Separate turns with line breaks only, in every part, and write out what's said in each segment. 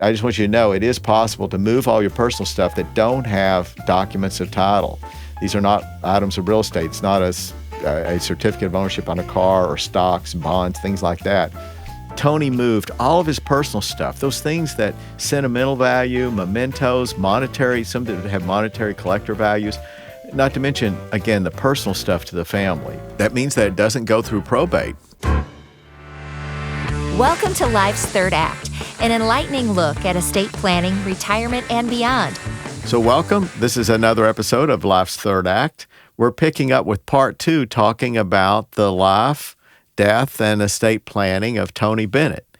I just want you to know it is possible to move all your personal stuff that don't have documents of title. These are not items of real estate. It's not a certificate of ownership on a car or stocks, bonds, things like that. Tony moved all of his personal stuff, those things that sentimental value, mementos, monetary, some that have monetary collector values, not to mention, again, the personal stuff to the family. That means that it doesn't go through probate.
Welcome to Life's Third Act, an enlightening look at estate planning, retirement, and beyond.
So welcome. This is another episode of Life's Third Act. We're picking up with part 2, talking about the life, death, and estate planning of Tony Bennett.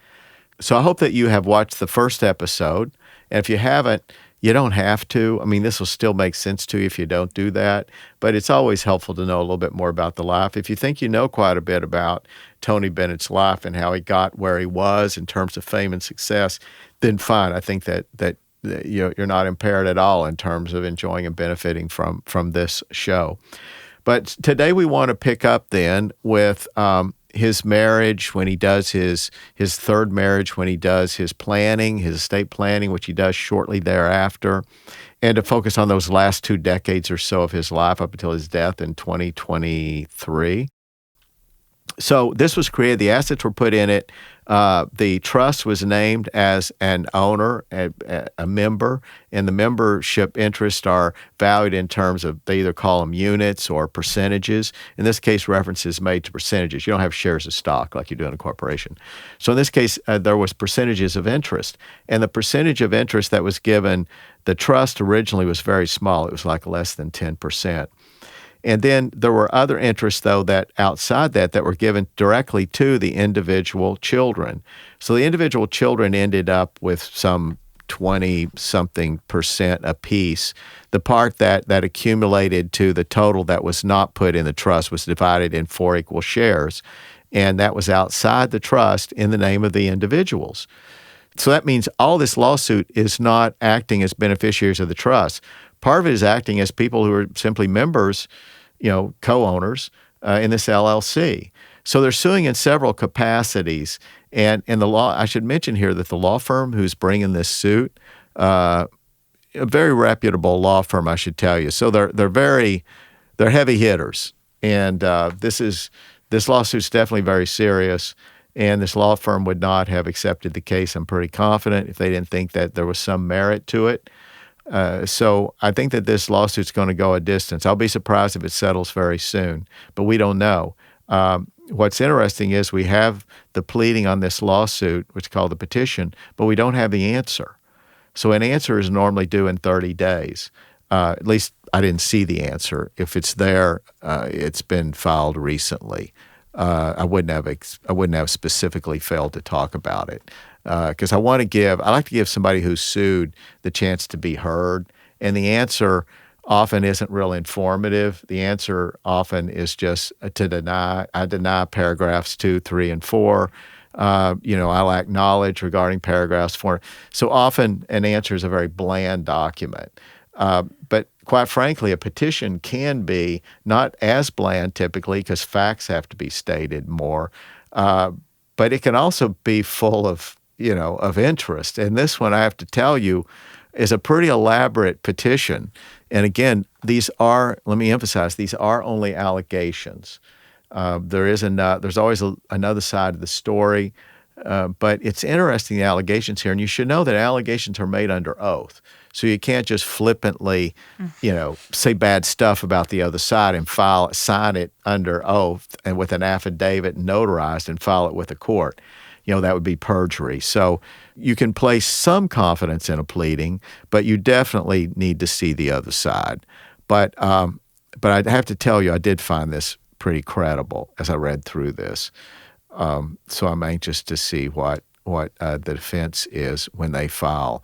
So I hope that you have watched the first episode. And if you haven't, you don't have to. I mean, this will still make sense to you if you don't do that. But it's always helpful to know a little bit more about the life. If you think you know quite a bit about Tony Bennett's life and how he got where he was in terms of fame and success, then fine. I think that you're not impaired at all in terms of enjoying and benefiting from this show. But today we want to pick up then with his marriage, when he does his third marriage, when he does his planning, his estate planning, which he does shortly thereafter, and to focus on those last 2 decades or so of his life up until his death in 2023. So this was created, the assets were put in it, the trust was named as an owner, a member, and the membership interests are valued in terms of, they either call them units or percentages. In this case, reference is made to percentages. You don't have shares of stock like you do in a corporation. So in this case, there was percentages of interest, and the percentage of interest that was given, the trust originally was very small. It was like less than 10%. And then there were other interests, though, that outside that were given directly to the individual children. So the individual children ended up with some 20-something% apiece. The part that accumulated to the total that was not put in the trust was divided in 4 equal shares, and that was outside the trust in the name of the individuals. So that means all this lawsuit is not acting as beneficiaries of the trust. Part of it is acting as people who are simply members, co-owners in this LLC. So they're suing in several capacities. And the law, I should mention here that the law firm who's bringing this suit, a very reputable law firm, I should tell you. So they're heavy hitters. And this lawsuit's definitely very serious. And this law firm would not have accepted the case, I'm pretty confident, if they didn't think that there was some merit to it. So I think that this lawsuit's going to go a distance. I'll be surprised if it settles very soon, but we don't know. What's interesting is we have the pleading on this lawsuit, which is called the petition, but we don't have the answer. So an answer is normally due in 30 days. At least I didn't see the answer. If it's there, it's been filed recently. I wouldn't have specifically failed to talk about it. Because I like to give somebody who's sued the chance to be heard. And the answer often isn't real informative. The answer often is just to deny. I deny paragraphs 2, 3, and 4. I lack knowledge regarding paragraphs 4. So often an answer is a very bland document. But quite frankly, a petition can be not as bland typically because facts have to be stated more. But it can also be full of interest. And this one, I have to tell you, is a pretty elaborate petition. And again, let me emphasize, these are only allegations. There's always another side of the story. But it's interesting, the allegations here. And you should know that allegations are made under oath. So you can't just flippantly, say bad stuff about the other side and sign it under oath and with an affidavit notarized and file it with a court. That would be perjury. So you can place some confidence in a pleading, but you definitely need to see the other side. But I'd have to tell you, I did find this pretty credible as I read through this. So I'm anxious to see what the defense is when they file.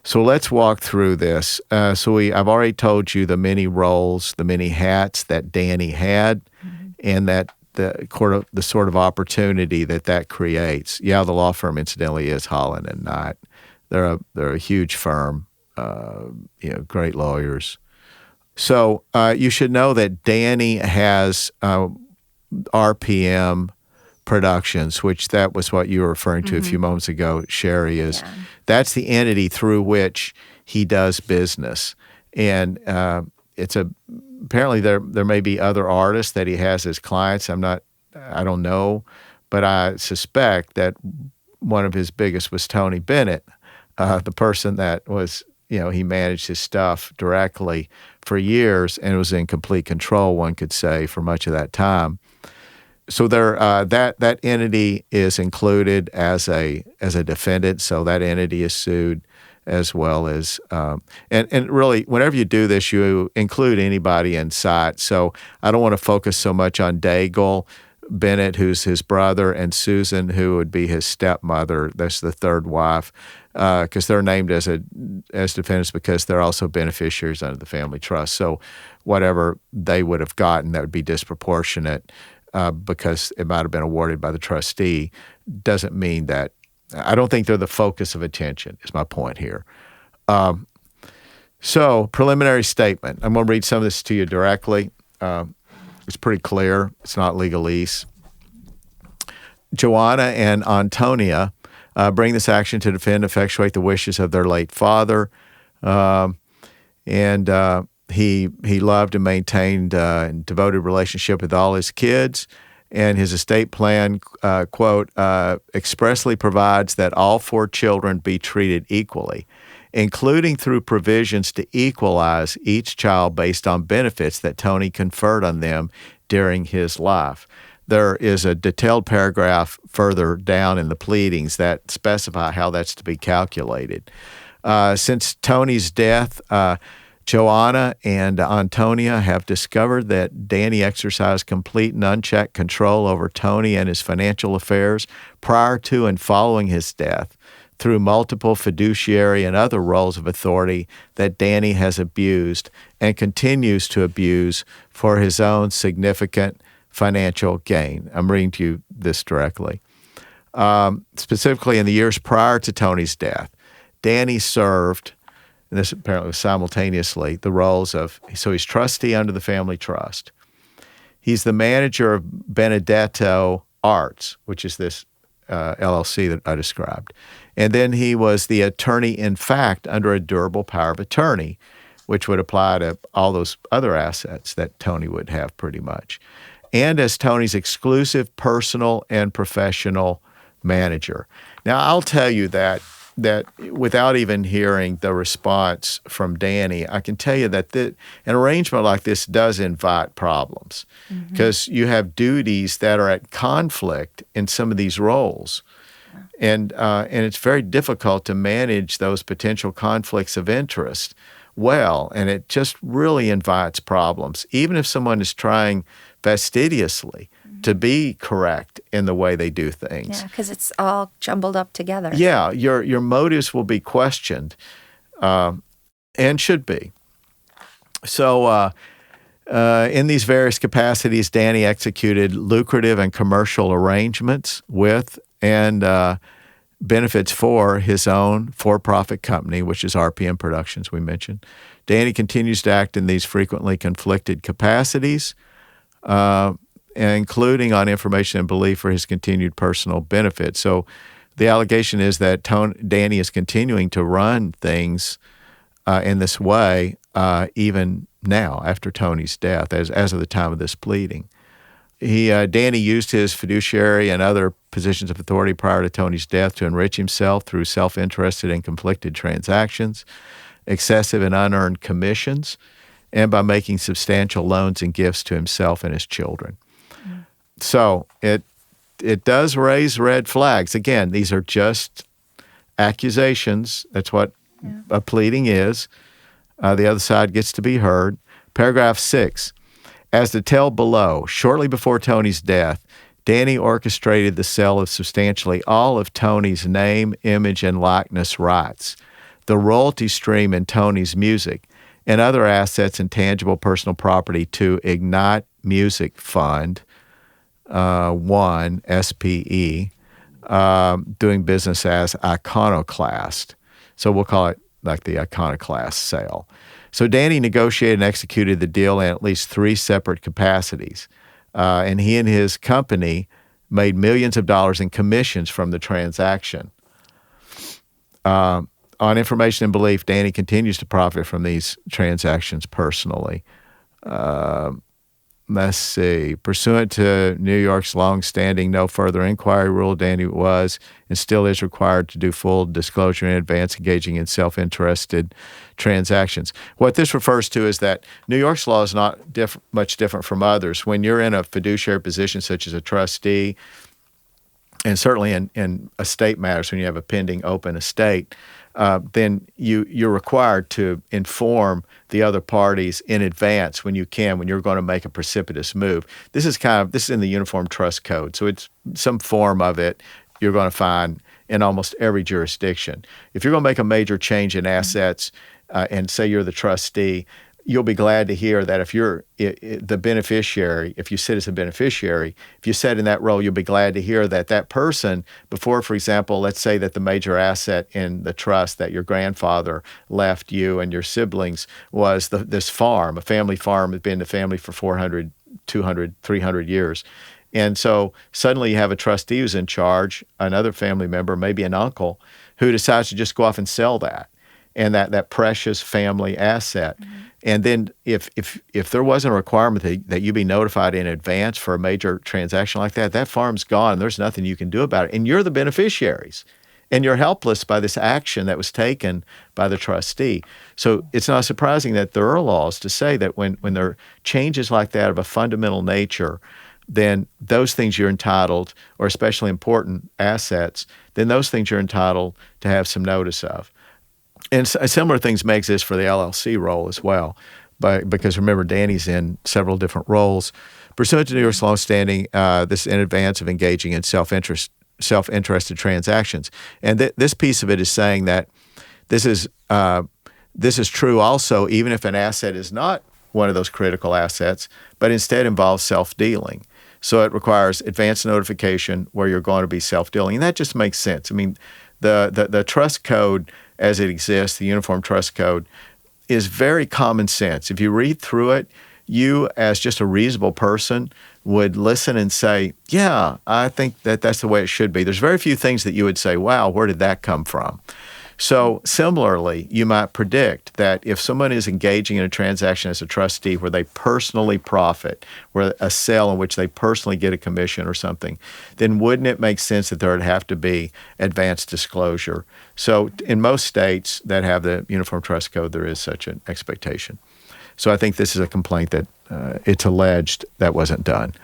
So let's walk through this. I've already told you the many roles, the many hats that Danny had, and that the sort of opportunity that creates. Yeah, the law firm incidentally is Holland and Knight. They're a huge firm, great lawyers. So you should know that Danny has RPM Productions, which that was what you were referring to a few moments ago, Sherry, that's the entity through which he does business. And apparently there may be other artists that he has as clients. I don't know, but I suspect that one of his biggest was Tony Bennett, the person that was, he managed his stuff directly for years and was in complete control, one could say, for much of that time. So that entity is included as a defendant. So that entity is sued, as well as and really, whenever you do this, you include anybody in sight. So I don't want to focus so much on Daigle Bennett, who's his brother, and Susan, who would be his stepmother. That's the third wife, because they're named as defendants because they're also beneficiaries under the family trust. So whatever they would have gotten, that would be disproportionate. Because it might have been awarded by the trustee, doesn't mean that. I don't think they're the focus of attention, is my point here. So, preliminary statement. I'm going to read some of this to you directly. It's pretty clear. It's not legalese. Joanna and Antonia bring this action to defend and effectuate the wishes of their late father. He loved and maintained a devoted relationship with all his kids, and his estate plan, quote, expressly provides that all 4 children be treated equally, including through provisions to equalize each child based on benefits that Tony conferred on them during his life. There is a detailed paragraph further down in the pleadings that specify how that's to be calculated. Since Tony's death, Joanna and Antonia have discovered that Danny exercised complete and unchecked control over Tony and his financial affairs prior to and following his death through multiple fiduciary and other roles of authority that Danny has abused and continues to abuse for his own significant financial gain. I'm reading to you this directly. Specifically, in the years prior to Tony's death, Danny served, and this apparently was simultaneously, the roles of, so he's trustee under the family trust. He's the manager of Benedetto Arts, which is this LLC that I described. And then he was the attorney in fact under a durable power of attorney, which would apply to all those other assets that Tony would have pretty much. And as Tony's exclusive personal and professional manager. Now, I'll tell you that without even hearing the response from Danny, I can tell you that an arrangement like this does invite problems because you have duties that are at conflict in some of these roles. And it's very difficult to manage those potential conflicts of interest well, and it just really invites problems, even if someone is trying fastidiously to be correct in the way they do things.
Yeah, because it's all jumbled up together.
Yeah, your motives will be questioned, and should be. So in these various capacities, Danny executed lucrative and commercial arrangements with and benefits for his own for-profit company, which is RPM Productions, we mentioned. Danny continues to act in these frequently conflicted capacities, including on information and belief for his continued personal benefit. So the allegation is that Danny is continuing to run things in this way even now after Tony's death, as of the time of this pleading. Danny used his fiduciary and other positions of authority prior to Tony's death to enrich himself through self-interested and conflicted transactions, excessive and unearned commissions, and by making substantial loans and gifts to himself and his children. So it does raise red flags. Again, these are just accusations. That's what a pleading is. The other side gets to be heard. Paragraph 6. As detailed below, shortly before Tony's death, Danny orchestrated the sale of substantially all of Tony's name, image, and likeness rights, the royalty stream in Tony's music, and other assets and tangible personal property to Ignite Music Fund, 1, SPE, doing business as Iconoclast. So we'll call it like the Iconoclast sale. So Danny negotiated and executed the deal in at least 3 separate capacities. And he and his company made millions of dollars in commissions from the transaction. On information and belief, Danny continues to profit from these transactions personally. Let's see. Pursuant to New York's long-standing no further inquiry rule, Danny was and still is required to do full disclosure in advance, engaging in self-interested transactions. What this refers to is that New York's law is not much different from others. When you're in a fiduciary position such as a trustee, and certainly in estate matters, when you have a pending open estate, then you're required to inform the other parties in advance when you're going to make a precipitous move. This is in the Uniform Trust Code, so it's some form of it you're going to find in almost every jurisdiction. If you're going to make a major change in assets, and say you're the trustee, you'll be glad to hear that if you're the beneficiary, if you sit as a beneficiary, if you sit in that role, you'll be glad to hear that that person, before, for example, let's say that the major asset in the trust that your grandfather left you and your siblings was this farm, a family farm had been in the family for 400, 200, 300 years. And so suddenly you have a trustee who's in charge, another family member, maybe an uncle, who decides to just go off and sell that. And that precious family asset. Mm-hmm. And then if there wasn't a requirement that you be notified in advance for a major transaction like that, that farm's gone and there's nothing you can do about it. And you're the beneficiaries. And you're helpless by this action that was taken by the trustee. So it's not surprising that there are laws to say that when there are changes like that of a fundamental nature, then those things you're entitled, or especially important assets, then those things you're entitled to have some notice of. And similar things may exist for the LLC role as well, because remember, Danny's in several different roles. Pursuant to New York's longstanding, this in advance of engaging in self-interested transactions. And this piece of it is saying that this is true also even if an asset is not one of those critical assets, but instead involves self-dealing. So it requires advance notification where you're going to be self-dealing. And that just makes sense. I mean, the trust code as it exists, the Uniform Trust Code, is very common sense. If you read through it, you as just a reasonable person would listen and say, yeah, I think that's the way it should be. There's very few things that you would say, wow, where did that come from? So similarly, you might predict that if someone is engaging in a transaction as a trustee where they personally profit, where a sale in which they personally get a commission or something, then wouldn't it make sense that there would have to be advanced disclosure? So in most states that have the Uniform Trust Code, there is such an expectation. So I think this is a complaint that it's alleged that wasn't done.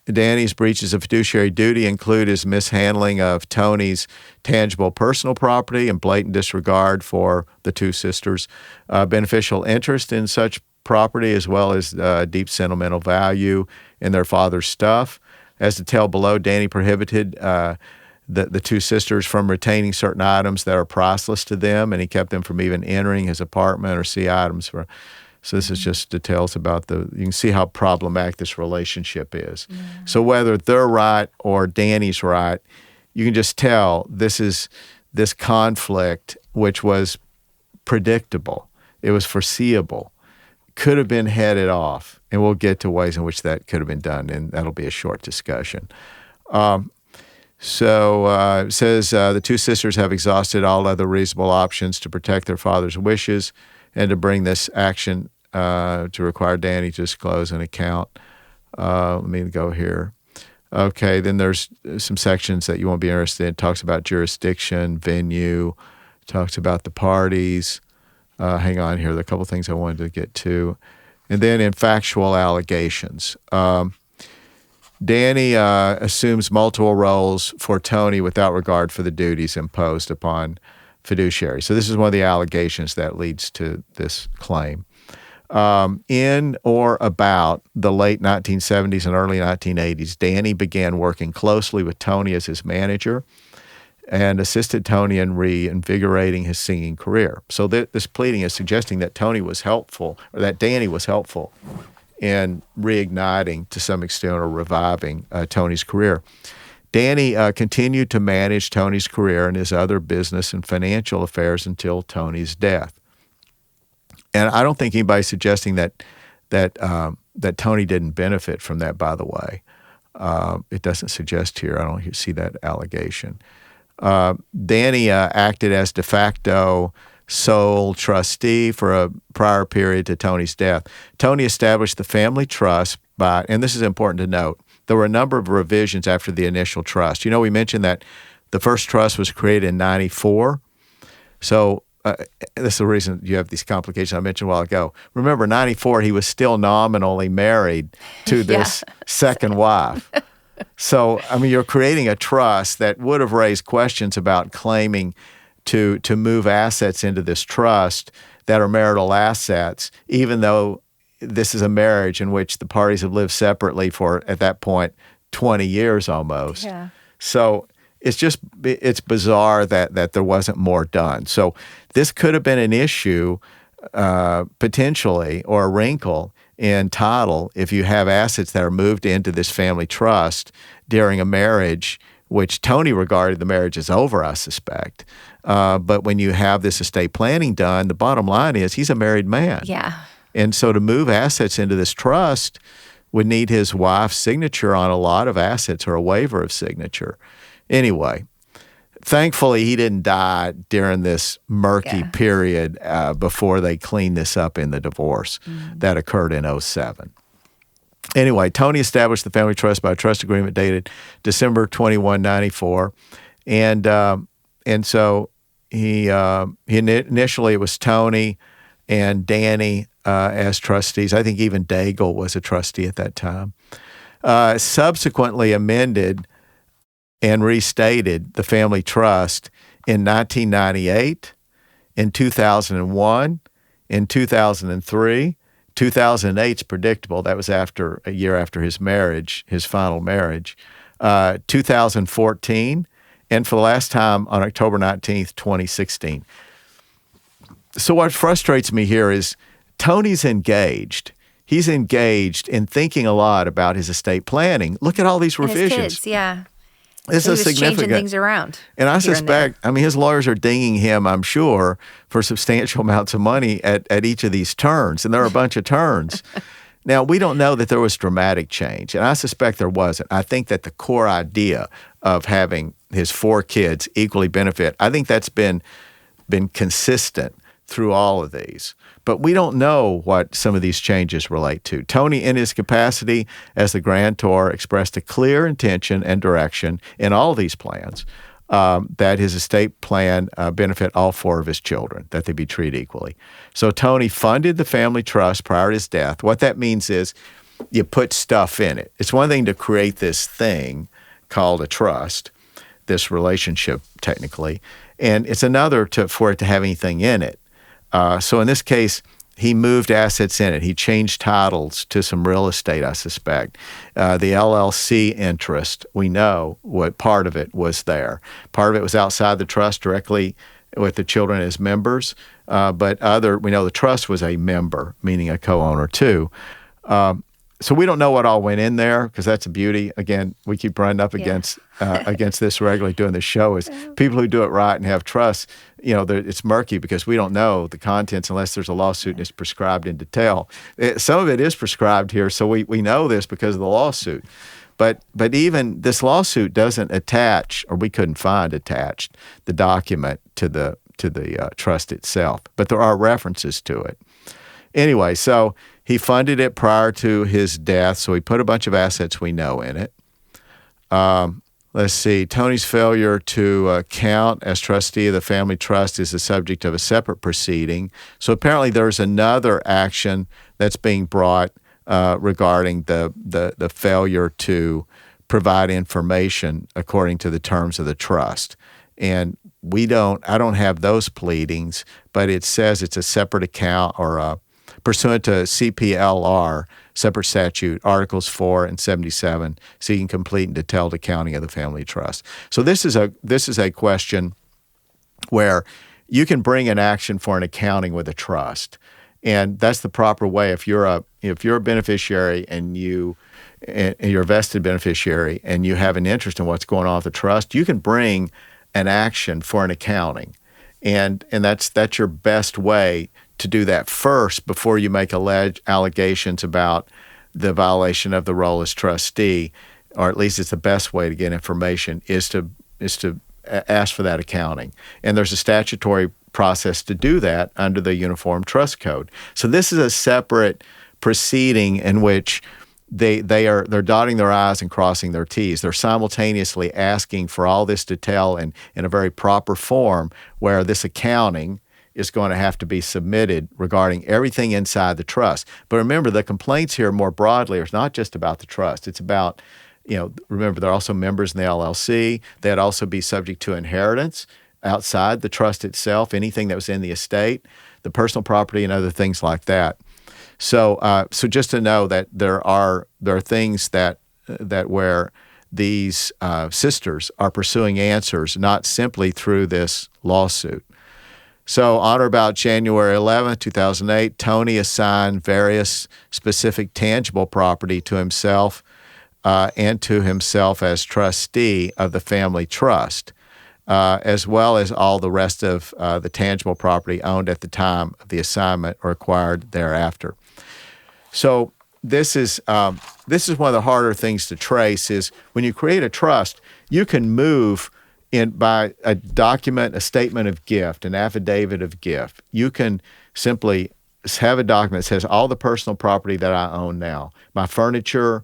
Danny's breaches of fiduciary duty include his mishandling of Tony's tangible personal property and blatant disregard for the two sisters' beneficial interest in such property, as well as deep sentimental value in their father's stuff. As detailed below, Danny prohibited the two sisters from retaining certain items that are priceless to them, and he kept them from even entering his apartment or see items for. So this is just details about you can see how problematic this relationship is. Yeah. So whether they're right or Danny's right, you can just tell this conflict, which was predictable, it was foreseeable, could have been headed off. And we'll get to ways in which that could have been done, and that'll be a short discussion. It says the two sisters have exhausted all other reasonable options to protect their father's wishes and to bring this action to require Danny to disclose an account. Let me go here. Okay, then there's some sections that you won't be interested in. It talks about jurisdiction, venue, talks about the parties. Hang on here. There are a couple things I wanted to get to. And then in factual allegations. Danny assumes multiple roles for Tony without regard for the duties imposed upon fiduciary. So this is one of the allegations that leads to this claim. In or about the late 1970s and early 1980s, Danny began working closely with Tony as his manager and assisted Tony in reinvigorating his singing career. So this pleading is suggesting that Tony was helpful, or that Danny was helpful in reigniting to some extent or reviving Tony's career. Danny continued to manage Tony's career and his other business and financial affairs until Tony's death. And I don't think anybody's suggesting that Tony didn't benefit from that, by the way. It doesn't suggest here. I don't see that allegation. Danny acted as de facto sole trustee for a prior period to Tony's death. Tony established the family trust by, and this is important to note, there were a number of revisions after the initial trust. You know, we mentioned that the first trust was created in 94. So this is the reason you have these complications I mentioned a while ago. Remember, 94, he was still nominally married to this second wife. So, I mean, you're creating a trust that would have raised questions about claiming to move assets into this trust that are marital assets, even though this is a marriage in which the parties have lived separately for, at that point, 20 years almost.
Yeah.
So it's bizarre that there wasn't more done. So this could have been an issue potentially, or a wrinkle in title if you have assets that are moved into this family trust during a marriage, which Tony regarded the marriage as over, I suspect. But when you have this estate planning done, the bottom line is he's a married man.
Yeah.
And so to move assets into this trust would need his wife's signature on a lot of assets or a waiver of signature. Anyway, thankfully he didn't die during this murky period before they cleaned this up in the divorce that occurred in 2007. Anyway, Tony established the family trust by a trust agreement dated December 21, 94. And so he initially it was Tony and Danny as trustees. I think even Daigle was a trustee at that time. Subsequently amended and restated the family trust in 1998, in 2001, in 2003. 2008's predictable. That was after a year after his marriage, his final marriage. 2014, and for the last time on October 19th, 2016. So what frustrates me here is Tony's engaged. He's engaged in thinking a lot about his estate planning. Look at all these revisions.
And his kids, yeah.
This
So
is
he was
significant.
changing things around.
And I
here
suspect, I mean, his lawyers are dinging him, I'm sure, for substantial amounts of money at each of these turns. And there are a bunch of turns. Now, we don't know that there was dramatic change, and I suspect there wasn't. I think that the core idea of having his 4 kids equally benefit, I think that's been consistent through all of these. But we don't know what some of these changes relate to. Tony, in his capacity as the grantor, expressed a clear intention and direction in all these plans that his estate plan benefit all 4 of his children, that they be treated equally. So Tony funded the family trust prior to his death. What that means is you put stuff in it. It's one thing to create this thing called a trust, this relationship technically, and it's another for it to have anything in it. So in this case, he moved assets in it. He changed titles to some real estate, I suspect. The LLC interest, we know what part of it was there. Part of it was outside the trust directly with the children as members. But we know the trust was a member, meaning a co-owner too. So we don't know what all went in there because that's a beauty. Again, we keep running up against this regularly doing this show is people who do it right and have trust, it's murky because we don't know the contents unless there's a lawsuit and it's prescribed in detail. Some of it is prescribed here, so we know this because of the lawsuit. But even this lawsuit doesn't attach, or we couldn't find attached, the document to the trust itself. But there are references to it. Anyway, so he funded it prior to his death, so he put a bunch of assets we know in it. Let's see, Tony's failure to count as trustee of the family trust is the subject of a separate proceeding. So apparently there's another action that's being brought regarding the failure to provide information according to the terms of the trust. And I don't have those pleadings, but it says it's a separate account or pursuant to CPLR, separate statute, Articles 4 and 77, seeking complete and detailed accounting of the family trust. So this is a question where you can bring an action for an accounting with a trust, and that's the proper way. If you're a beneficiary and you're a vested beneficiary and you have an interest in what's going on with the trust, you can bring an action for an accounting, and that's your best way to do that first before you make allegations about the violation of the role as trustee or at least it's the best way to get information, is to ask for that accounting. And there's a statutory process to do that under the Uniform Trust Code. So this is a separate proceeding in which they're dotting their I's and crossing their T's. They're simultaneously asking for all this detail in a very proper form, where this accounting is going to have to be submitted regarding everything inside the trust. But remember, the complaints here more broadly are not just about the trust. It's about, remember, they're also members in the LLC. They'd also be subject to inheritance outside the trust itself, anything that was in the estate, the personal property, and other things like that. So just to know that there are things that where these sisters are pursuing answers, not simply through this lawsuit. So on or about January 11, 2008, Tony assigned various specific tangible property to himself and to himself as trustee of the family trust, as well as all the rest of the tangible property owned at the time of the assignment or acquired thereafter. So this is one of the harder things to trace. Is when you create a trust, you can move by a document, a statement of gift, an affidavit of gift. You can simply have a document that says all the personal property that I own now, my furniture,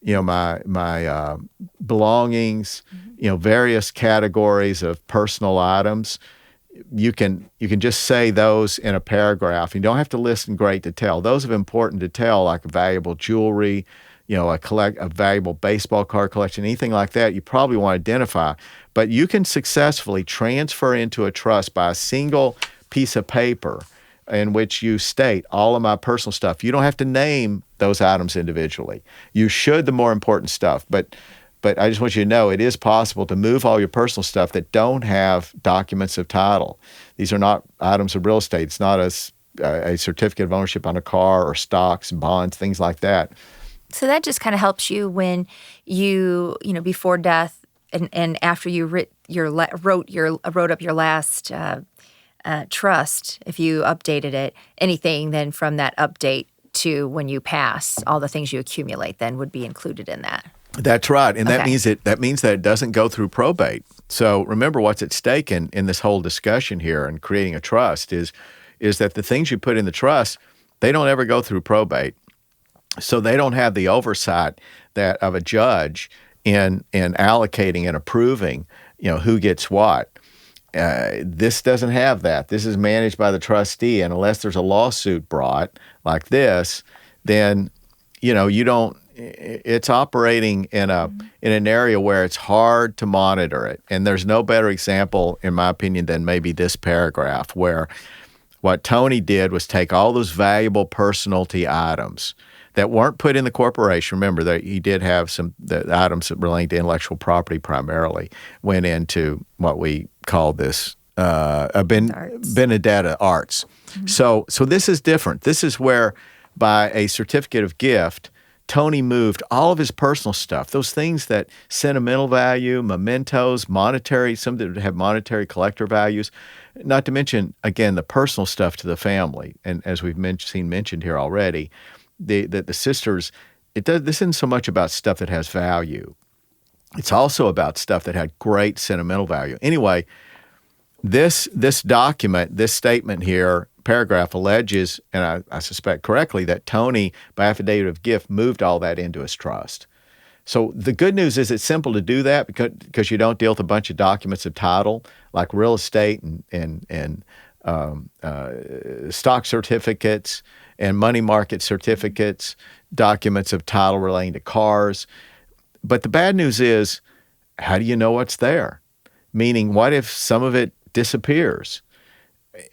my belongings, various categories of personal items. You can just say those in a paragraph. You don't have to list in great detail. Those of important detail, like valuable jewelry, a valuable baseball card collection, anything like that, you probably want to identify. But you can successfully transfer into a trust by a single piece of paper in which you state all of my personal stuff. You don't have to name those items individually. You should, the more important stuff. But I just want you to know it is possible to move all your personal stuff that don't have documents of title. These are not items of real estate. It's not a certificate of ownership on a car or stocks, bonds, things like that.
So that just kind of helps you when you before death and after you wrote up your last trust, if you updated it, anything then from that update to when you pass, all the things you accumulate then would be included in that.
That's right, and
Okay.
that means that it doesn't go through probate. So remember, what's at stake in this whole discussion here and creating a trust is that the things you put in the trust, they don't ever go through probate. So they don't have the oversight that of a judge in allocating and approving, who gets what. This doesn't have that. This is managed by the trustee, and unless there's a lawsuit brought like this, then you don't. It's operating in an area where it's hard to monitor it, and there's no better example, in my opinion, than maybe this paragraph, where what Tony did was take all those valuable personalty items that weren't put in the corporation. Remember that he did have the items that relating to intellectual property primarily went into what we call this Benedetta arts. Mm-hmm. So this is different. This is where by a certificate of gift, Tony moved all of his personal stuff, those things that sentimental value, mementos, monetary, some that have monetary collector values, not to mention, again, the personal stuff to the family. And as we've seen mentioned here already, the sisters, this isn't so much about stuff that has value. It's also about stuff that had great sentimental value. Anyway, this document, this statement here, paragraph alleges, and I suspect correctly, that Tony, by affidavit of gift, moved all that into his trust. So the good news is it's simple to do that because you don't deal with a bunch of documents of title like real estate and stock certificates and money market certificates, documents of title relating to cars. But the bad news is, how do you know what's there? Meaning, what if some of it disappears?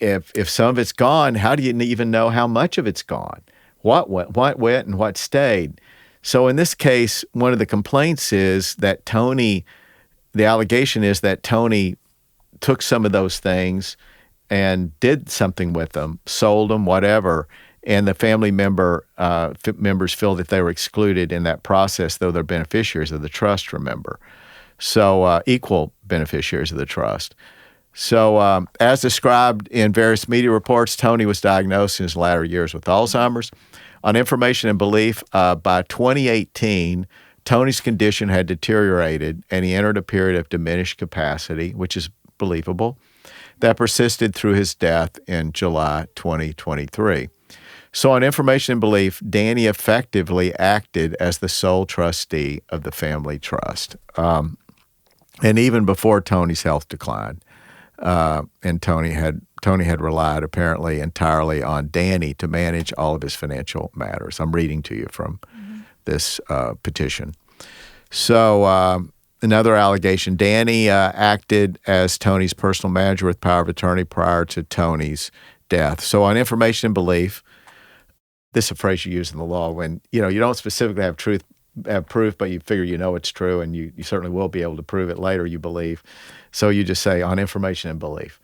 If some of it's gone, how do you even know how much of it's gone? What went and what stayed? So in this case, one of the complaints is that the allegation is that Tony took some of those things and did something with them, sold them, whatever, and the family members feel that they were excluded in that process, though they're beneficiaries of the trust, remember. So equal beneficiaries of the trust. So as described in various media reports, Tony was diagnosed in his latter years with Alzheimer's. On information and belief, by 2018, Tony's condition had deteriorated, and he entered a period of diminished capacity, which is believable, that persisted through his death in July 2023. So on information and belief, Danny effectively acted as the sole trustee of the family trust. And even before Tony's health declined, and Tony had relied apparently entirely on Danny to manage all of his financial matters. I'm reading to you from this petition. So another allegation, Danny acted as Tony's personal manager with power of attorney prior to Tony's death. So on information and belief, this is a phrase you use in the law when, you don't specifically have proof, but you figure it's true, and you certainly will be able to prove it later, you believe. So you just say on information and belief.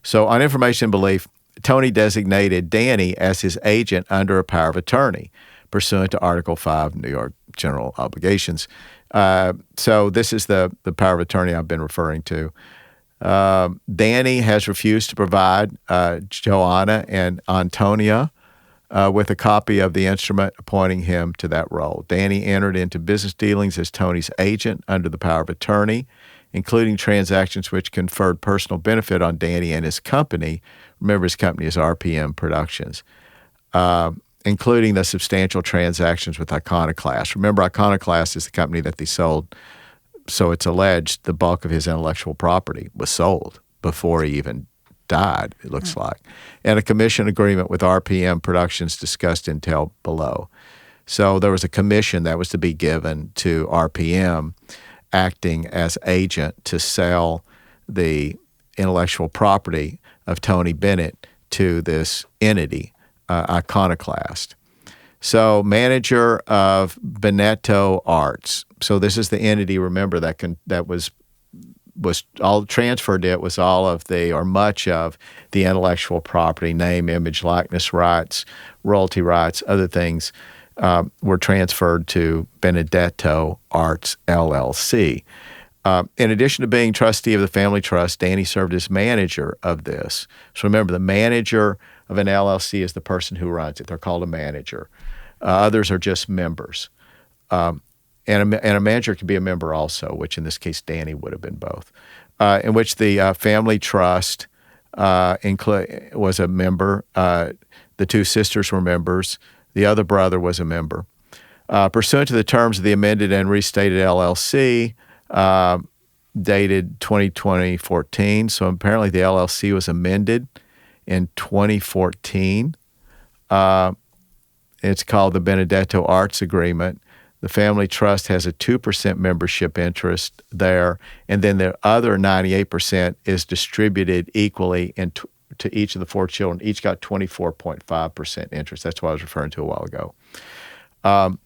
So on information and belief, Tony designated Danny as his agent under a power of attorney pursuant to Article 5 New York General Obligations. So this is the power of attorney I've been referring to. Danny has refused to provide Joanna and Antonia with a copy of the instrument appointing him to that role. Danny entered into business dealings as Tony's agent under the power of attorney, including transactions which conferred personal benefit on Danny and his company. Remember, his company is RPM Productions, including the substantial transactions with Iconoclast. Remember, Iconoclast is the company that they sold, so it's alleged the bulk of his intellectual property was sold before he even died, it looks like. And a commission agreement with RPM Productions discussed in detail below. So there was a commission that was to be given to RPM acting as agent to sell the intellectual property of Tony Bennett to this entity, Iconoclast. So manager of Benetto Arts. So this is the entity, remember, that was all transferred. It was all of or much of the intellectual property, name, image, likeness rights, royalty rights, other things were transferred to Benedetto Arts, LLC. In addition to being trustee of the family trust, Danny served as manager of this. So remember, the manager of an LLC is the person who runs it. They're called a manager. Others are just members. And a manager can be a member also, which in this case Danny would have been both, in which the family trust was a member. The two sisters were members. The other brother was a member. Pursuant to the terms of the amended and restated LLC, dated 2014, so apparently the LLC was amended in 2014. It's called the Benedetto Arts Agreement. The family trust has a 2% membership interest there, and then the other 98% is distributed equally to each of the four children. Each got 24.5% interest. That's what I was referring to a while ago. And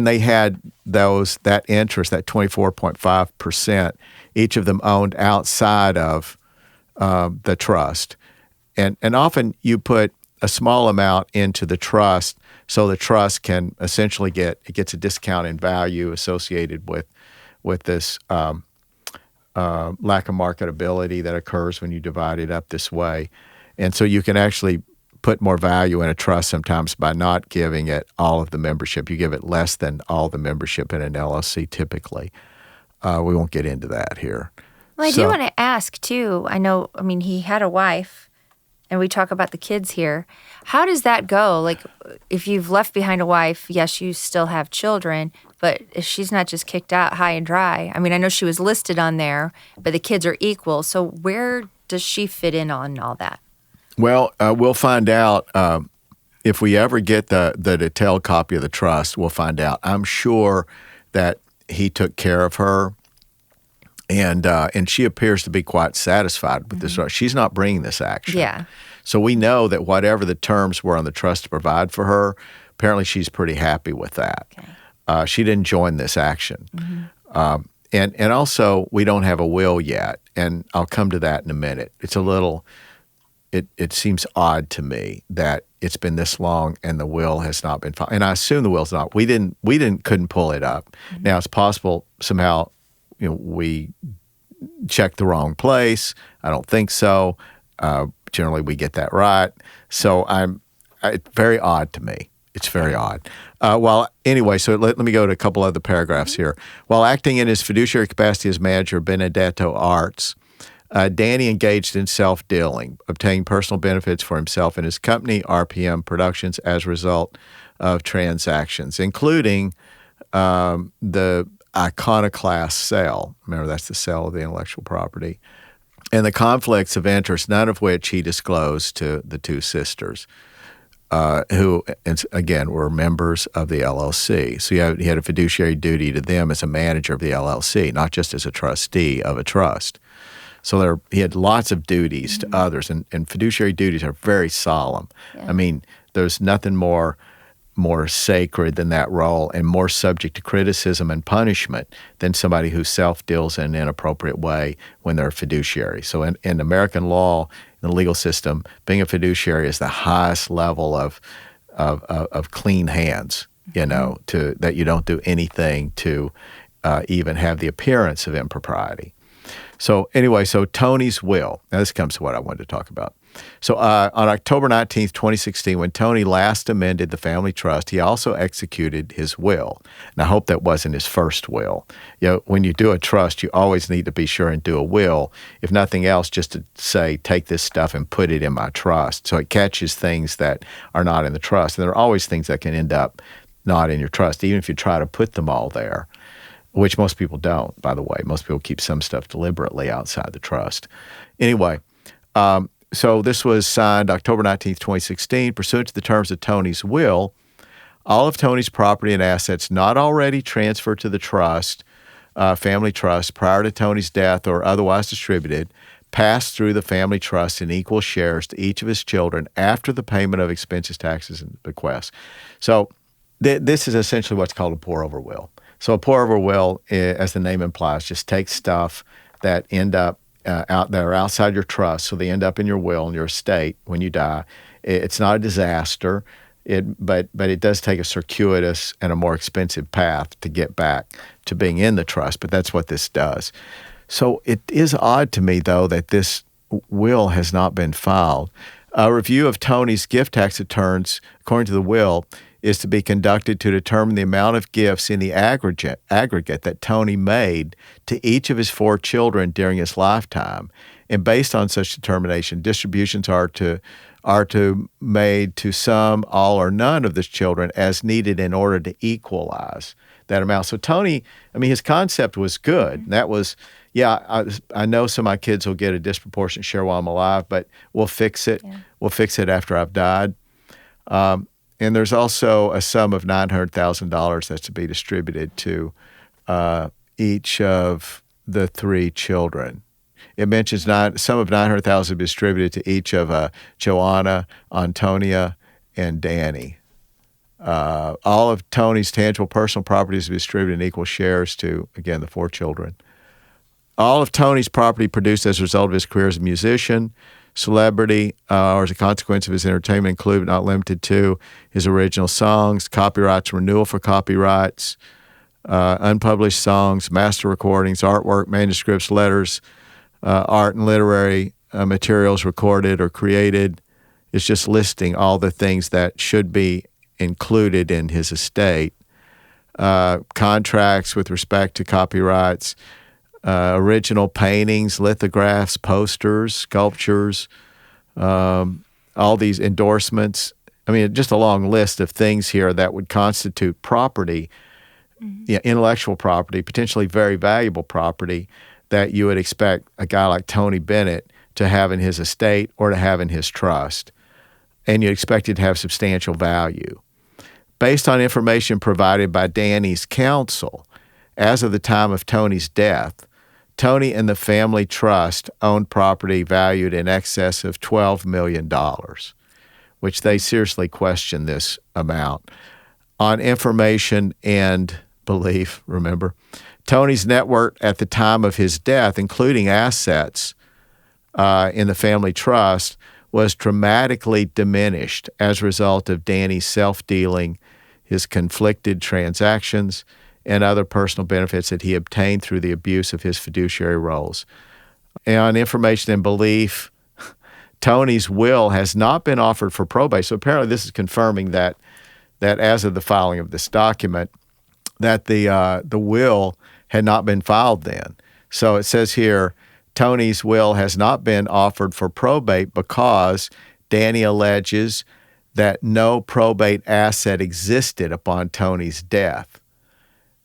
they had that interest, that 24.5%, each of them owned outside of the trust. And often you put a small amount into the trust so the trust can essentially gets a discount in value associated with this lack of marketability that occurs when you divide it up this way. And so you can actually put more value in a trust sometimes by not giving it all of the membership. You give it less than all the membership in an LLC typically. We won't get into that here.
Well, I do want to ask, too. He had a wife, and we talk about the kids here. How does that go? Like, if you've left behind a wife, yes, you still have children, but if she's not just kicked out high and dry. I know she was listed on there, but the kids are equal. So where does she fit in on all that?
Well, we'll find out if we ever get the detailed copy of the trust. We'll find out. I'm sure that he took care of her, and she appears to be quite satisfied with this. She's not bringing this action.
Yeah.
So we know that whatever the terms were on the trust to provide for her, apparently she's pretty happy with that. Okay. She didn't join this action. And also, we don't have a will yet, and I'll come to that in a minute. It's a little... It seems odd to me that it's been this long and the will has not been filed. And I assume the will's not. We couldn't pull it up. Now it's possible somehow, we checked the wrong place. I don't think so. Generally, we get that right. So it's very odd to me. It's very odd. So let me go to a couple other paragraphs here. While acting in his fiduciary capacity as manager of Benedetto Arts, Danny engaged in self-dealing, obtaining personal benefits for himself and his company, RPM Productions, as a result of transactions, including the Iconoclast sale. Remember, that's the sale of the intellectual property. And the conflicts of interest, none of which he disclosed to the two sisters, who, again, were members of the LLC. So he had a fiduciary duty to them as a manager of the LLC, not just as a trustee of a trust. So he had lots of duties to others, and fiduciary duties are very solemn. Yeah. I mean, there's nothing more sacred than that role and more subject to criticism and punishment than somebody who self-deals in an inappropriate way when they're a fiduciary. So in American law, in the legal system, being a fiduciary is the highest level of clean hands, that you don't do anything to even have the appearance of impropriety. So anyway, Tony's will. Now this comes to what I wanted to talk about. So on October 19th, 2016, when Tony last amended the family trust, he also executed his will. And I hope that wasn't his first will. When you do a trust, you always need to be sure and do a will, if nothing else, just to say, take this stuff and put it in my trust. So it catches things that are not in the trust. And there are always things that can end up not in your trust, even if you try to put them all there, which most people don't, by the way. Most people keep some stuff deliberately outside the trust. Anyway, so this was signed October 19th, 2016. Pursuant to the terms of Tony's will, all of Tony's property and assets not already transferred to the trust, family trust, prior to Tony's death or otherwise distributed, passed through the family trust in equal shares to each of his children after the payment of expenses, taxes, and bequests. So this is essentially what's called a pour-over will. So a pour-over will, as the name implies, just takes stuff that end up that are outside your trust, so they end up in your will and your estate when you die. It's not a disaster, but it does take a circuitous and a more expensive path to get back to being in the trust, but that's what this does. So it is odd to me, though, that this will has not been filed. A review of Tony's gift tax returns, according to the will, is to be conducted to determine the amount of gifts in the aggregate that Tony made to each of his 4 children during his lifetime. And based on such determination, distributions are made to some, all, or none of the children as needed in order to equalize that amount. So Tony, his concept was good. That was, I know some of my kids will get a disproportionate share while I'm alive, but we'll fix it. Yeah. We'll fix it after I've died. And there's also a sum of $900,000 that's to be distributed to each of the 3 children. It mentions sum of $900,000 to be distributed to each of Joanna, Antonia, and Danny. All of Tony's tangible personal properties to be distributed in equal shares to, again, the 4 children. All of Tony's property produced as a result of his career as a musician, celebrity, or as a consequence of his entertainment, include but not limited to his original songs, copyrights, renewal for copyrights, unpublished songs, master recordings, artwork, manuscripts, letters, art and literary materials recorded or created. It's just listing all the things that should be included in his estate. Contracts with respect to copyrights, original paintings, lithographs, posters, sculptures, all these endorsements. Just a long list of things here that would constitute property, intellectual property, potentially very valuable property that you would expect a guy like Tony Bennett to have in his estate or to have in his trust. And you expect it to have substantial value. Based on information provided by Danny's counsel, as of the time of Tony's death, Tony and the family trust owned property valued in excess of $12 million, which they seriously question this amount. On information and belief, remember, Tony's net worth at the time of his death, including assets in the family trust, was dramatically diminished as a result of Danny's self-dealing, his conflicted transactions, and other personal benefits that he obtained through the abuse of his fiduciary roles. And on information and belief, Tony's will has not been offered for probate. So apparently this is confirming that that as of the filing of this document, that the will had not been filed then. So it says here, Tony's will has not been offered for probate because Danny alleges that no probate asset existed upon Tony's death.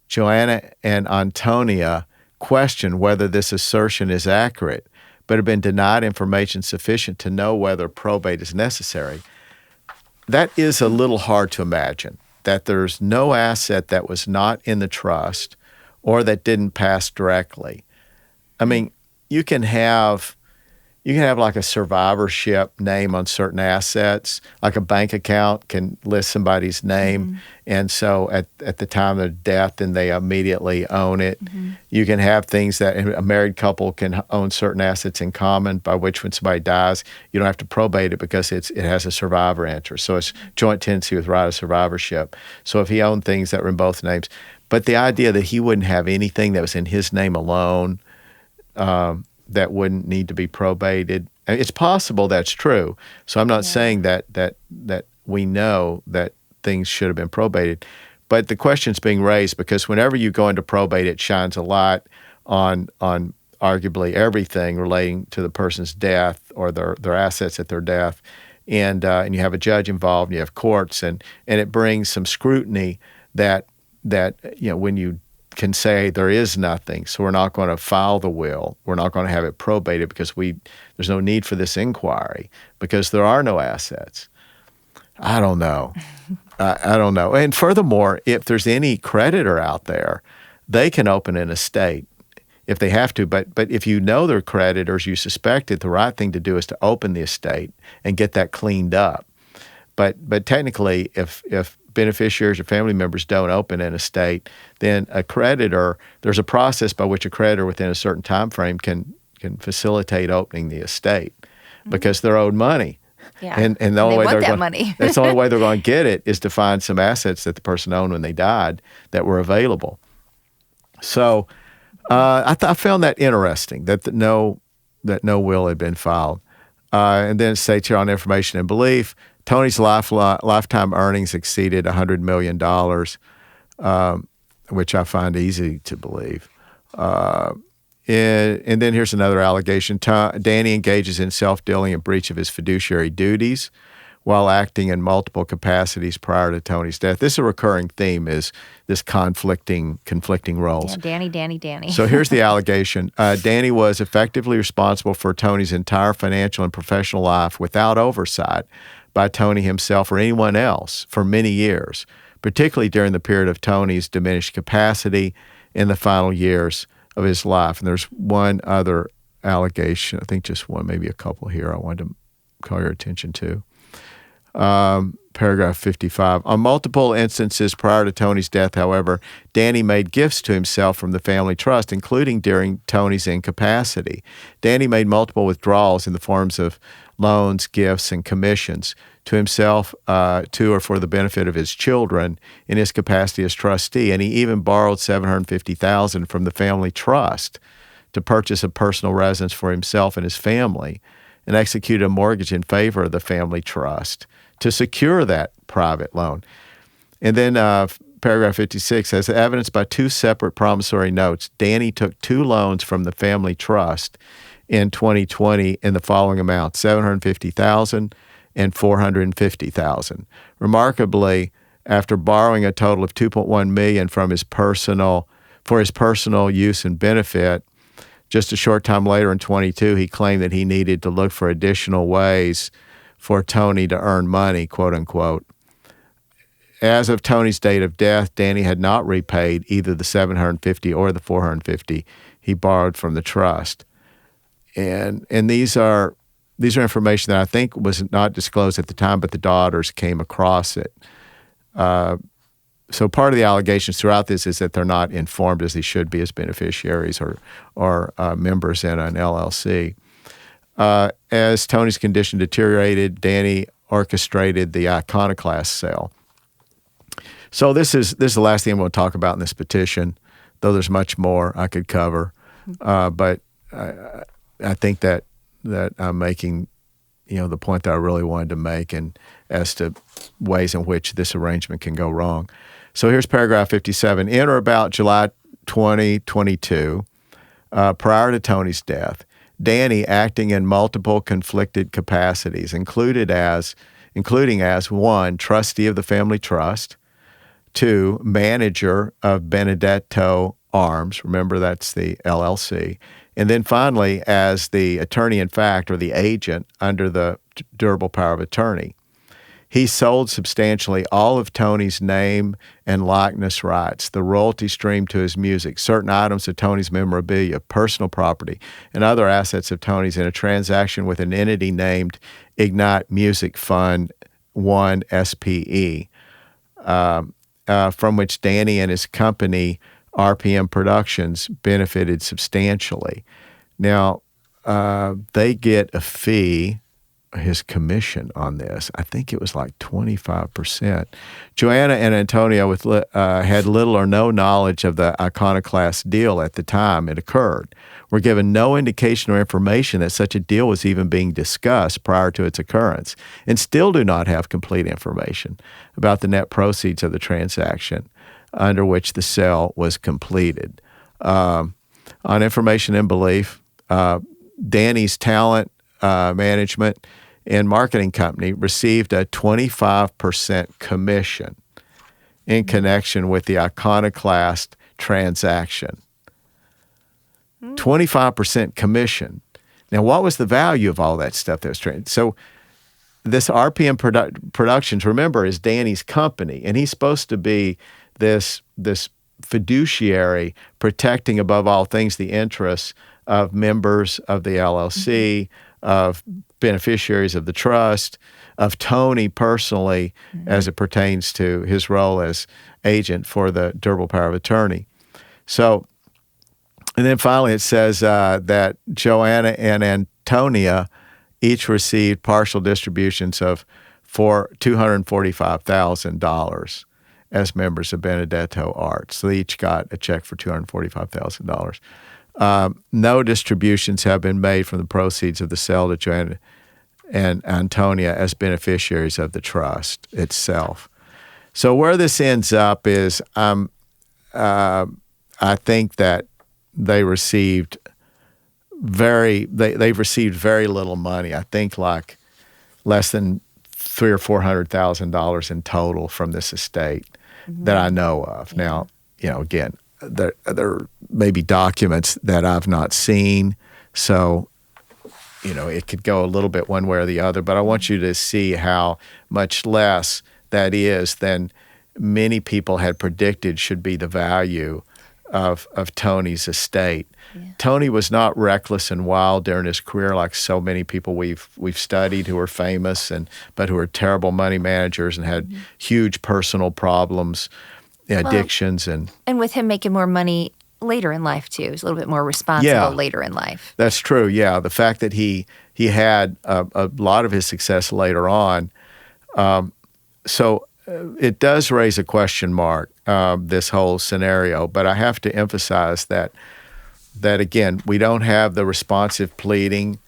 Joanna and Antonia question whether this assertion is accurate, but have been denied information sufficient to know whether probate is necessary. That is a little hard to imagine, that there's no asset that was not in the trust or that didn't pass directly. I mean, you can have like a survivorship name on certain assets, like a bank account can list somebody's name, and so at the time of death, then they immediately own it. You can have things that a married couple can own certain assets in common, by which when somebody dies, you don't have to probate it because it has a survivor interest. So it's joint tenancy with right of survivorship. So if he owned things that were in both names, but the idea that he wouldn't have anything that was in his name alone, that wouldn't need to be probated. It's possible that's true. So I'm not saying that we know that things should have been probated. But the question's being raised because whenever you go into probate, it shines a light on arguably everything relating to the person's death or their assets at their death. And you have a judge involved, and you have courts, and it brings some scrutiny that when you can say there is nothing, so we're not going to file the will. We're not going to have it probated because there's no need for this inquiry because there are no assets. I don't know. I don't know. And furthermore, if there's any creditor out there, they can open an estate if they have to. But if you know they're creditors, you suspect it, the right thing to do is to open the estate and get that cleaned up. But technically, if beneficiaries or family members don't open an estate, then a creditor, there's a process by which a creditor within a certain time frame can facilitate opening the estate because they're owed money.
Yeah.
And the only way
money.
that's the only way they're going to get it is to find some assets that the person owned when they died that were available. So I found that interesting that no will had been filed. And then it states here on information and belief, Tony's lifetime earnings exceeded $100 million, which I find easy to believe. And then here's another allegation. Danny engages in self-dealing and breach of his fiduciary duties while acting in multiple capacities prior to Tony's death. This is a recurring theme, is this conflicting roles.
Yeah, Danny.
So here's the allegation. Danny was effectively responsible for Tony's entire financial and professional life without oversight by Tony himself or anyone else for many years, particularly during the period of Tony's diminished capacity in the final years of his life. And there's one other allegation, I think just one, maybe a couple here I wanted to call your attention to. Paragraph 55. On multiple instances prior to Tony's death, however, Danny made gifts to himself from the family trust, including during Tony's incapacity. Danny made multiple withdrawals in the forms of loans, gifts, and commissions to himself, to or for the benefit of his children in his capacity as trustee. And he even borrowed $750,000 from the family trust to purchase a personal residence for himself and his family and executed a mortgage in favor of the family trust to secure that private loan. And then paragraph 56 says, evidenced by two separate promissory notes, Danny took two loans from the family trust in 2020 in the following amounts, $750,000 and $450,000. Remarkably, after borrowing a total of $2.1 million for his personal use and benefit, just a short time later in 22, he claimed that he needed to look for additional ways for Tony to earn money, quote unquote. As of Tony's date of death, Danny had not repaid either the $750 or the $450 he borrowed from the trust. And these are information that I think was not disclosed at the time, but the daughters came across it. So part of the allegations throughout this is that they're not informed as they should be as beneficiaries or members in an LLC. As Tony's condition deteriorated, Danny orchestrated the Iconoclast sale. So this is the last thing I'm going to talk about in this petition, though there's much more I could cover. But I think that I'm making the point that I really wanted to make, and as to ways in which this arrangement can go wrong. So here's paragraph 57. In or about July 2022, prior to Tony's death, Danny, acting in multiple conflicted capacities, including as 1, trustee of the family trust, 2, manager of Benedetto Arms, remember that's the LLC, and then finally as the attorney in fact or the agent under the durable power of attorney. He sold substantially all of Tony's name and likeness rights, the royalty stream to his music, certain items of Tony's memorabilia, personal property, and other assets of Tony's in a transaction with an entity named Ignite Music Fund 1 SPE, from which Danny and his company, RPM Productions, benefited substantially. Now, they get a fee, his commission on this. I think it was like 25%. Joanna and Antonio had little or no knowledge of the Iconoclast deal at the time it occurred. Were given no indication or information that such a deal was even being discussed prior to its occurrence, and still do not have complete information about the net proceeds of the transaction under which the sale was completed. On information and belief, Danny's talent management and marketing company received a 25% commission in connection with the Iconoclast transaction. 25% commission. Now, what was the value of all that stuff that was traded? So this RPM Productions, remember, is Danny's company, and he's supposed to be this fiduciary protecting above all things the interests of members of the LLC, of beneficiaries of the trust, of Tony personally, as it pertains to his role as agent for the durable power of attorney. So, and then finally it says that Joanna and Antonia each received partial distributions for $245,000 as members of Benedetto Arts. So they each got a check for $245,000. No distributions have been made from the proceeds of the sale to Joanna and Antonia as beneficiaries of the trust itself. So where this ends up is I think that they've received very little money. I think like less than $300,000 or $400,000 in total from this estate that I know of. Yeah. Now, again, there may be documents that I've not seen, so it could go a little bit one way or the other. But I want you to see how much less that is than many people had predicted should be the value of Tony's estate. Yeah. Tony was not reckless and wild during his career like so many people we've studied who are famous but who are terrible money managers and had huge personal problems, addictions, and
with him making more money later in life too. He's a little bit more responsible later in life.
That's true. Yeah, the fact that he had a lot of his success later on. So it does raise a question mark, this whole scenario. But I have to emphasize that again, we don't have the responsive pleading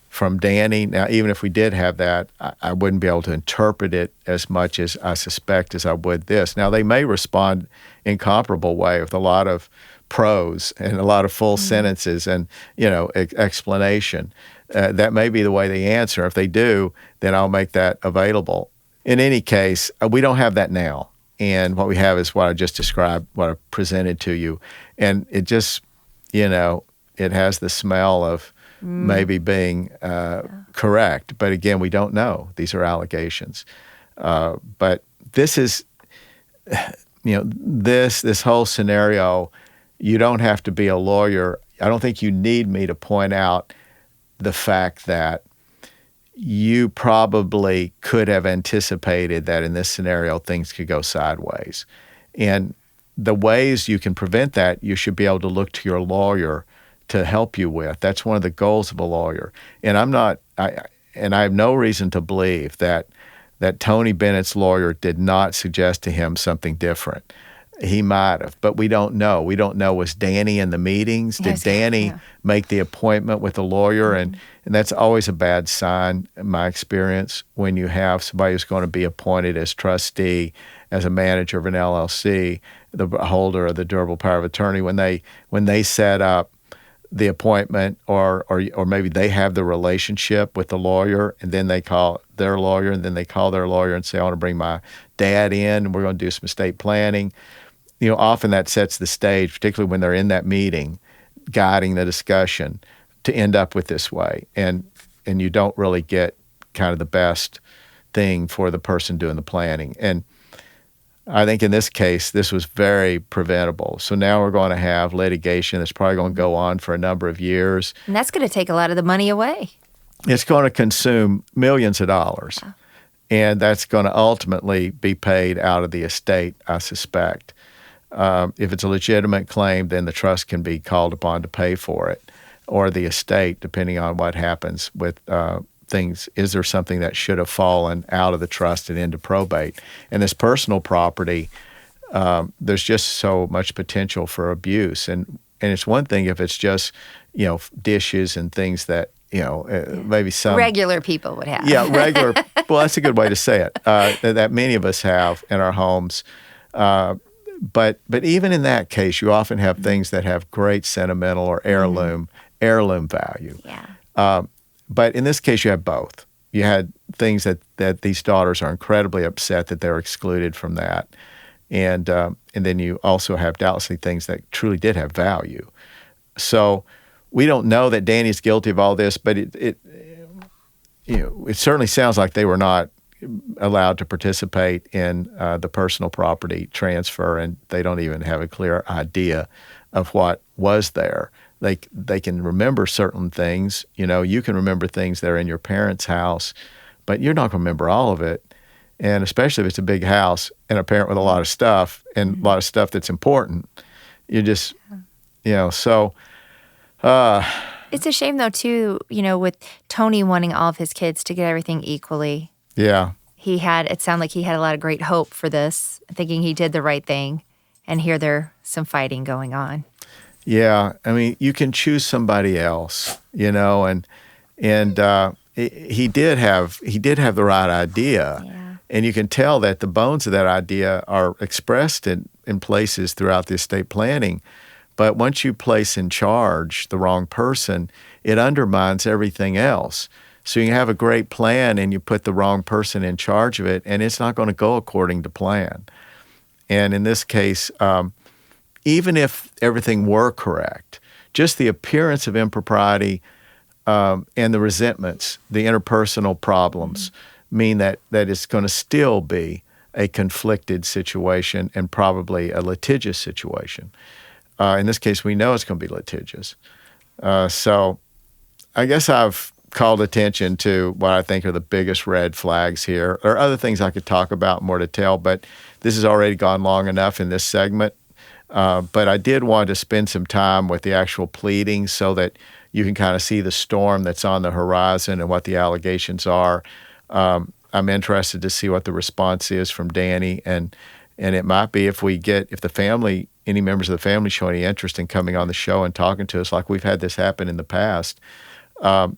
from Danny. Now, even if we did have that, I wouldn't be able to interpret it as much as I suspect as I would this. Now, they may respond in comparable way with a lot of prose and a lot of full sentences and, explanation. That may be the way they answer. If they do, then I'll make that available. In any case, we don't have that now. And what we have is what I just described, what I presented to you. And it just, it has the smell of maybe being correct. But again, we don't know. These are allegations. But this is, this whole scenario, you don't have to be a lawyer. I don't think you need me to point out the fact that you probably could have anticipated that in this scenario things could go sideways. And the ways you can prevent that, you should be able to look to your lawyer to help you with. That's one of the goals of a lawyer. And I have no reason to believe that Tony Bennett's lawyer did not suggest to him something different. He might have, but we don't know. We don't know, was Danny in the meetings? Did
Yes,
Danny
yeah.
make the appointment with the lawyer? And that's always a bad sign, in my experience, when you have somebody who's going to be appointed as trustee, as a manager of an LLC, the holder of the durable power of attorney, when they set up the appointment, or maybe they have the relationship with the lawyer, and then they call their lawyer, and then they call their lawyer and say, I want to bring my dad in, and we're going to do some estate planning. Often that sets the stage, particularly when they're in that meeting, guiding the discussion, to end up with this way. And you don't really get kind of the best thing for the person doing the planning. And I think in this case, this was very preventable. So now we're going to have litigation that's probably going to go on for a number of years.
And that's going to take a lot of the money away.
It's going to consume millions of dollars.
Wow.
And that's going to ultimately be paid out of the estate, I suspect. If it's a legitimate claim, then the trust can be called upon to pay for it, or the estate, depending on what happens with things. Is there something that should have fallen out of the trust and into probate? And this personal property, there's just so much potential for abuse. And it's one thing if it's just, dishes and things that, maybe some
Regular people would have.
Yeah, regular. Well, that's a good way to say it. That many of us have in our homes. But even in that case, you often have things that have great sentimental or heirloom value.
Yeah.
But in this case, you have both. You had things that these daughters are incredibly upset that they're excluded from that, and then you also have doubtlessly things that truly did have value. So we don't know that Danny's guilty of all this, but it certainly sounds like they were not allowed to participate in the personal property transfer, and they don't even have a clear idea of what was there. They can remember certain things. You can remember things that are in your parents' house, but you're not going to remember all of it. And especially if it's a big house and a parent with a lot of stuff and a lot of stuff that's important, you just, so.
It's a shame, though, too, with Tony wanting all of his kids to get everything equally.
Yeah.
It sounded like he had a lot of great hope for this, thinking he did the right thing, and here there's some fighting going on.
Yeah, I mean, you can choose somebody else, and he did have the right idea,
Yeah.
and you can tell that the bones of that idea are expressed in places throughout the estate planning. But once you place in charge the wrong person, it undermines everything else. So you can have a great plan and you put the wrong person in charge of it, and it's not going to go according to plan. And in this case, even if everything were correct, just the appearance of impropriety and the resentments, the interpersonal problems, mean that it's going to still be a conflicted situation and probably a litigious situation. In this case, we know it's going to be litigious. So I guess I've called attention to what I think are the biggest red flags here. There are other things I could talk about in more detail, but this has already gone long enough in this segment. But I did want to spend some time with the actual pleadings so that you can kind of see the storm that's on the horizon and what the allegations are. I'm interested to see what the response is from Danny, and it might be if the family, any members of the family show any interest in coming on the show and talking to us, like we've had this happen in the past,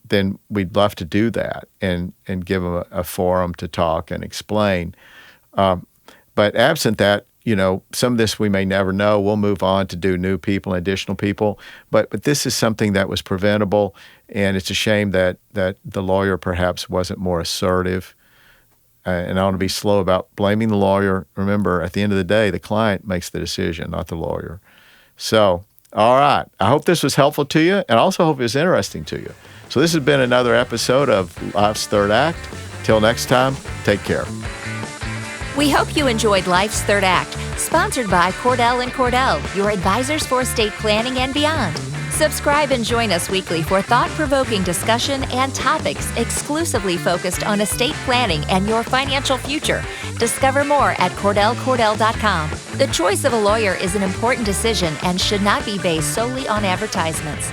then we'd love to do that and give them a forum to talk and explain. But absent that, some of this we may never know. We'll move on to do new people and additional people. But this is something that was preventable, and it's a shame that the lawyer perhaps wasn't more assertive. And I want to be slow about blaming the lawyer. Remember, at the end of the day, the client makes the decision, not the lawyer. So, all right. I hope this was helpful to you, and I also hope it was interesting to you. So this has been another episode of Life's Third Act. Till next time, take care.
We hope you enjoyed Life's Third Act, sponsored by Cordell & Cordell, your advisors for estate planning and beyond. Subscribe and join us weekly for thought-provoking discussion and topics exclusively focused on estate planning and your financial future. Discover more at CordellCordell.com. The choice of a lawyer is an important decision and should not be based solely on advertisements.